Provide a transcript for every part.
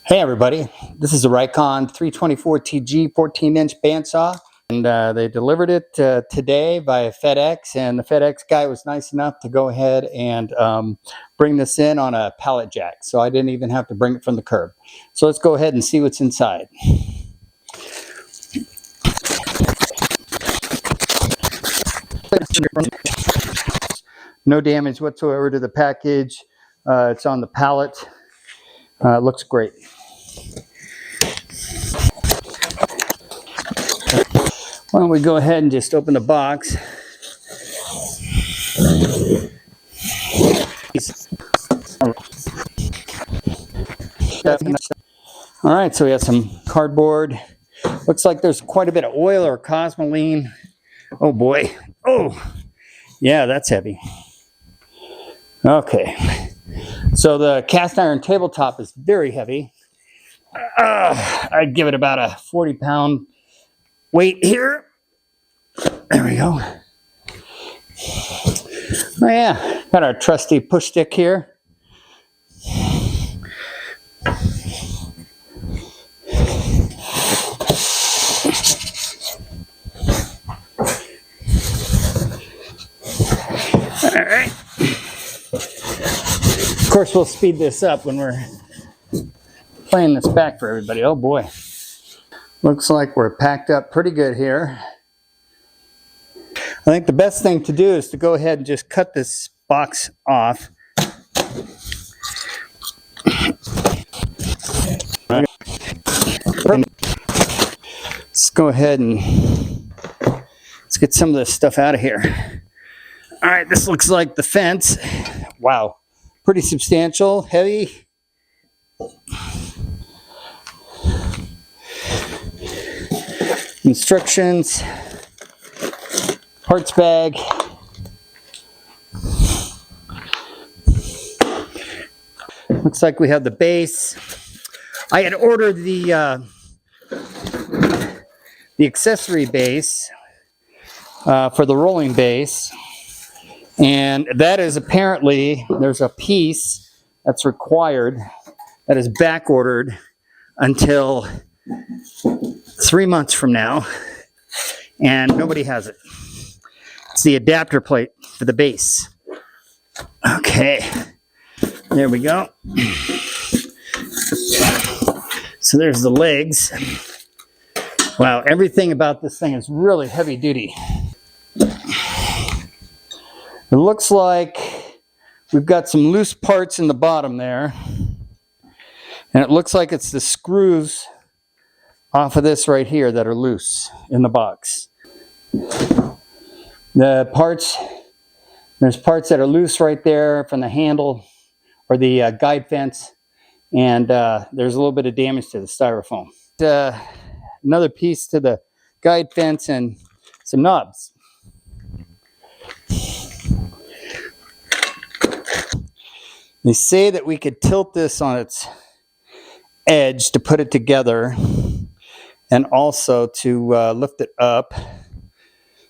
Hey everybody, this is a Rikon 10-324TG 14-inch bandsaw, and they delivered it today via FedEx, and the FedEx guy was nice enough to go ahead and bring this in on a pallet jack, so I didn't even have to bring it from the curb. So let's go ahead and see what's inside. No damage whatsoever to the package. It's on the pallet. It looks great. Why don't we go ahead and just open the box. All right, so we have some cardboard. Looks like there's quite a bit of oil or cosmoline. Oh boy. Oh, yeah, that's heavy. Okay, so the cast iron tabletop is very heavy. I'd give it about a 40-pound weight here. There we go. Oh yeah, got our trusty push stick here. All right. Of course, we'll speed this up when we're playing this back for everybody. Oh boy. Looks like we're packed up pretty good here. I think the best thing to do is to go ahead and just cut this box off. Let's go ahead and let's get some of this stuff out of here. All right, this looks like the fence. Wow, pretty substantial, heavy. Instructions, parts bag. Looks like we have the base. I had ordered the accessory base for the rolling base, and that is apparently, there's a piece that's required that is back ordered until 3 months from now, and nobody has it. It's the adapter plate for the base. Okay, there we go. So there's the legs. Wow, everything about this thing is really heavy duty. It looks like we've got some loose parts in the bottom there, and it looks like it's the screws off of this right here that are loose in the box. The parts, there's parts that are loose right there from the handle or the guide fence, and there's a little bit of damage to the styrofoam. Another piece to the guide fence and some knobs. They say that we could tilt this on its edge to put it together, and also to lift it up.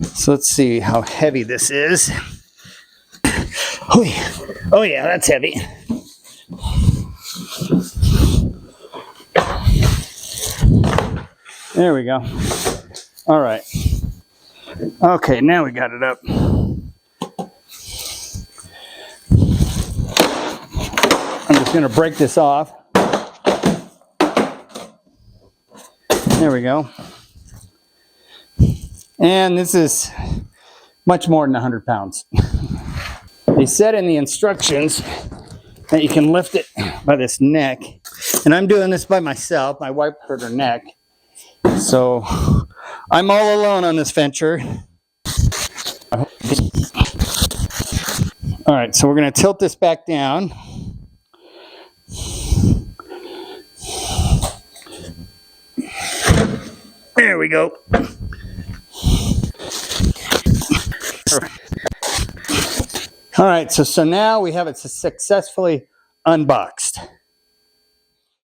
So let's see how heavy this is. Oh yeah, that's heavy. There we go. All right. Okay, now we got it up. I'm just going to break this off. There we go. And this is much more than 100 pounds. They said in the instructions that you can lift it by this neck. And I'm doing this by myself. My wife hurt her neck. So I'm all alone on this venture. All right, so we're going to tilt this back down. There we go. All right, so now we have it successfully unboxed.